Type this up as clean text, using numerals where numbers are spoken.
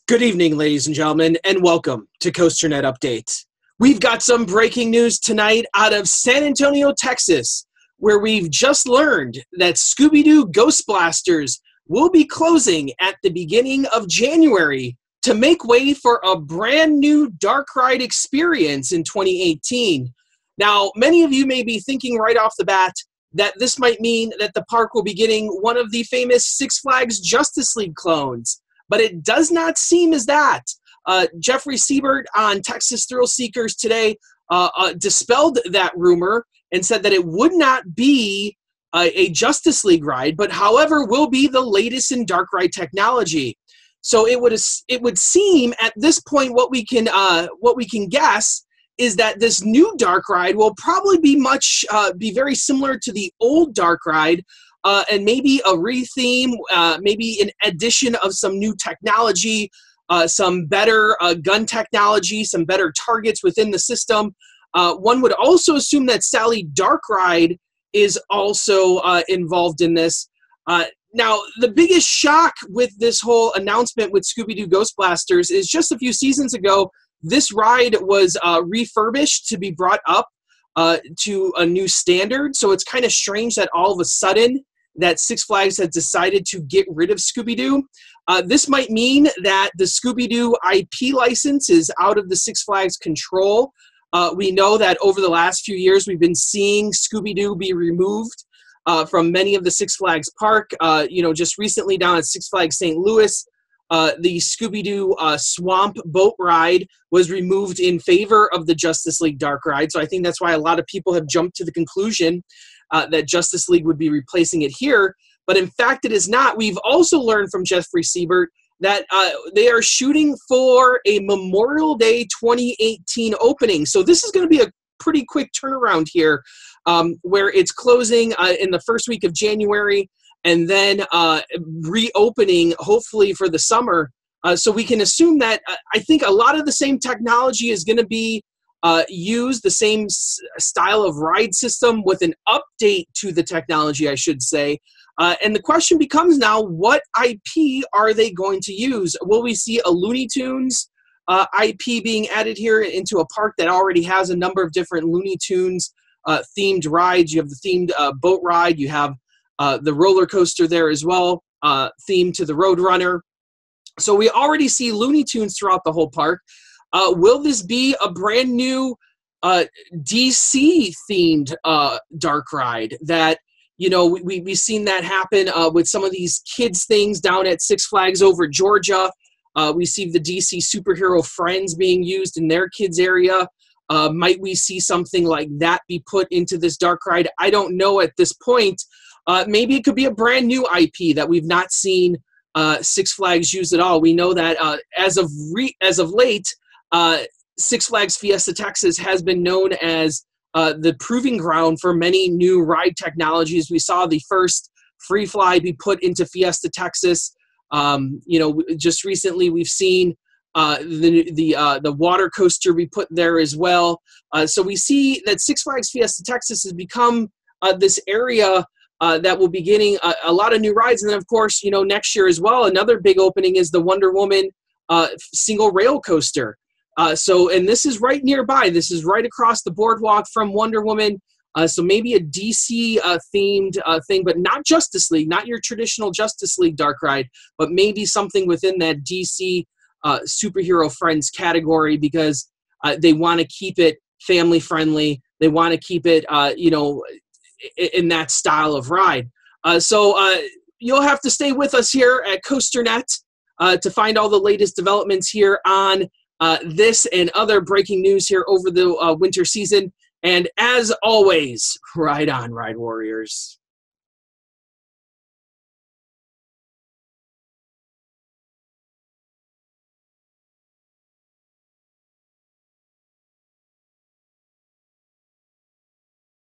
Good evening, ladies and gentlemen, and welcome to COASTER-net Update. We've got some breaking news tonight out of San Antonio, Texas, where we've just learned that Scooby-Doo Ghostblasters will be closing at the beginning of January to make way for a brand new dark ride experience in 2018. Now, many of you may be thinking right off the bat that this might mean that the park will be getting one of the famous Six Flags Justice League clones. But it does not seem as that. Jeffrey Siebert on Texas Thrill Seekers today dispelled that rumor and said that it would not be a Justice League ride, but however will be the latest in dark ride technology. So it would seem at this point what we can guess is that this new dark ride will probably be very similar to the old dark ride. And maybe a retheme, maybe an addition of some new technology, some better gun technology, some better targets within the system. One would also assume that Sally Dark Ride is also involved in this. Now, the biggest shock with this whole announcement with Scooby-Doo Ghostblasters is just a few seasons ago, this ride was refurbished to be brought up to a new standard. So it's kind of strange that all of a sudden that Six Flags has decided to get rid of Scooby-Doo. This might mean that the Scooby-Doo IP license is out of the Six Flags control. We know that over the last few years, we've been seeing Scooby-Doo be removed from many of the Six Flags park. Just recently down at Six Flags St. Louis, the Scooby-Doo Swamp Boat Ride was removed in favor of the Justice League Dark Ride. So I think that's why a lot of people have jumped to the conclusion that Justice League would be replacing it here. But in fact, it is not. We've also learned from Jeffrey Siebert that they are shooting for a Memorial Day 2018 opening. So this is going to be a pretty quick turnaround here, where it's closing in the first week of January and then reopening hopefully for the summer. So we can assume that I think a lot of the same technology is going to be used, the same style of ride system with an update to the technology, I should say. And the question becomes now, what IP are they going to use? Will we see a Looney Tunes IP being added here into a park that already has a number of different Looney Tunes themed rides? You have the themed boat ride. You have the roller coaster there as well, themed to the Roadrunner. So we already see Looney Tunes throughout the whole park. Will this be a brand new DC-themed dark ride that, we've seen that happen with some of these kids things down at Six Flags over Georgia. We see the DC superhero friends being used in their kids area. Might we see something like that be put into this dark ride? I don't know at this point. Maybe it could be a brand new IP that we've not seen Six Flags use at all. We know that as of late, Six Flags Fiesta, Texas has been known as the proving ground for many new ride technologies. We saw the first Free Fly be put into Fiesta, Texas. Just recently we've seen the water coaster be put there as well. So we see that Six Flags Fiesta, Texas has become this area that will be getting a lot of new rides. And then, of course, next year as well, another big opening is the Wonder Woman single rail coaster. And this is right nearby. This is right across the boardwalk from Wonder Woman. So maybe a DC themed thing, but not Justice League, not your traditional Justice League dark ride, but maybe something within that DC superhero friends category, because they want to keep it family friendly. They want to keep it, in that style of ride. So you'll have to stay with us here at COASTER-net to find all the latest developments here on this and other breaking news here over the winter season. And as always, ride on, Ride Warriors.